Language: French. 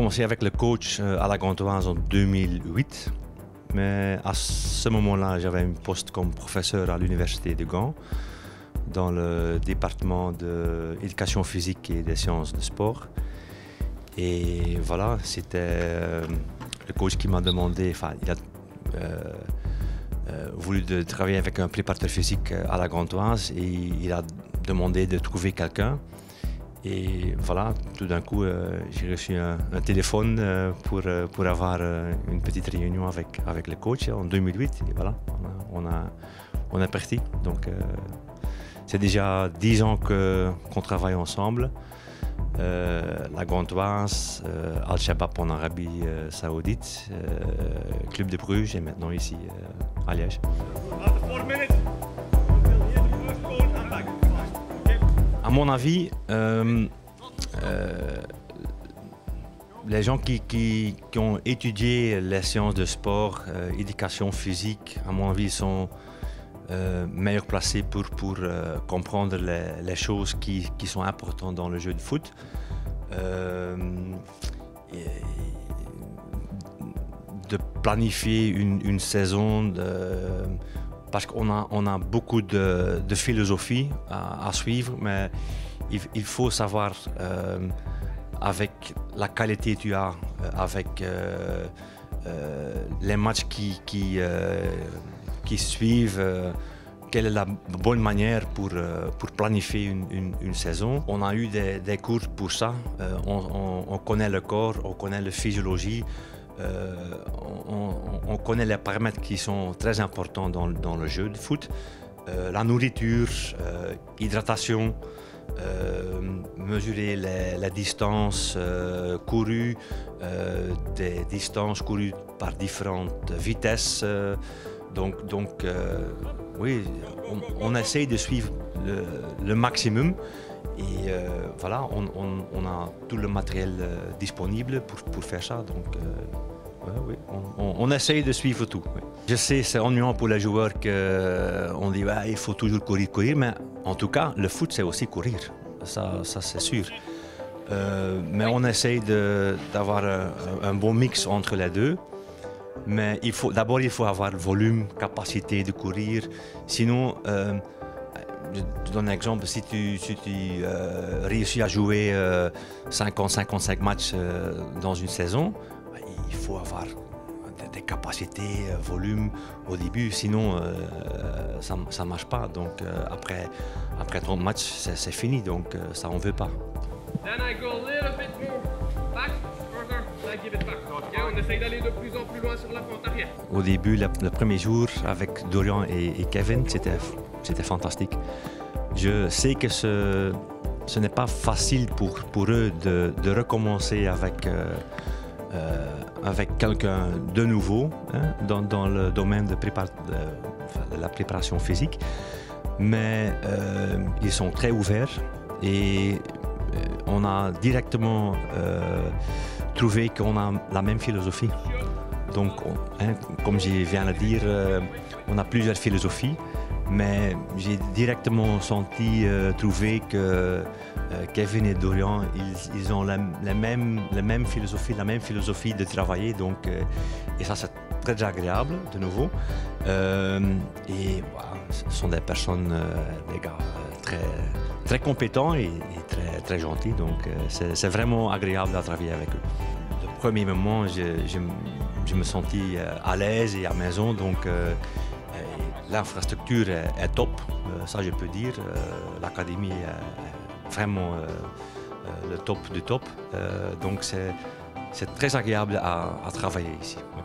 commencé avec le coach à la Gantoise en 2008. Mais à ce moment-là, j'avais un poste comme professeur à l'Université de Gand, dans le département d'éducation physique et des sciences de sport. Et voilà, c'était le coach qui m'a demandé, enfin, il a voulu travailler avec un préparateur physique à la Gantoise et il a demandé de trouver quelqu'un. Et voilà, tout d'un coup, j'ai reçu un téléphone pour avoir une petite réunion avec le coach en 2008. Et voilà, on est parti. Donc, c'est déjà 10 ans qu'on travaille ensemble. La Gantoise, Al-Shabaab en Arabie Saoudite, Club de Bruges et maintenant ici à Liège. À mon avis, les gens qui ont étudié les sciences de sport, éducation physique, à mon avis, sont meilleurs placés pour comprendre les choses qui sont importantes dans le jeu de foot. De planifier une saison, parce qu'on a beaucoup de philosophie à suivre, mais il faut savoir, avec la qualité que tu as, avec les matchs qui suivent, quelle est la bonne manière pour planifier une saison. On a eu des cours pour ça. On connaît le corps, on connaît la physiologie, on connaît les paramètres qui sont très importants dans le jeu de foot. La nourriture, hydratation, mesurer les distances courues, des distances courues par différentes vitesses. Donc oui, on essaye de suivre le maximum et voilà, on a tout le matériel disponible pour faire ça. Donc oui, on essaye de suivre tout. Oui. Je sais, c'est ennuyant pour les joueurs qu'on dit il faut toujours courir, mais en tout cas, le foot c'est aussi courir, ça c'est sûr. Mais on essaye d'avoir un bon mix entre les deux. Mais d'abord, il faut avoir le volume, capacité de courir. Sinon, je te donne un exemple, si tu réussis à jouer 50-55 matchs dans une saison, il faut avoir des capacités, volume au début, sinon ça ne marche pas. Donc après 30 matchs, c'est fini, donc ça on ne veut pas. Then I go a little bit more back, further, then I give it back. Okay, on essaye d'aller de plus en plus loin sur la fente arrière. Au début, le premier jour avec Dorian et Kevin, c'était fantastique. Je sais que ce n'est pas facile pour eux de recommencer avec quelqu'un de nouveau, hein, dans le domaine de la préparation physique. Mais ils sont très ouverts et on a directement trouvé qu'on a la même philosophie. Donc, comme je viens de le dire, on a plusieurs philosophies, mais j'ai directement trouvé que Kevin et Dorian, ils ont la même philosophie de travailler. Donc, et ça, c'est très agréable, de nouveau. Et voilà, ce sont des personnes, des gars très compétents et très gentils. Donc, c'est vraiment agréable de travailler avec eux. Le premier moment, je me sentis à l'aise et à la maison. Donc, l'infrastructure est top, ça je peux dire. L'académie est vraiment le top du top. Donc, c'est très agréable à travailler ici. Oui.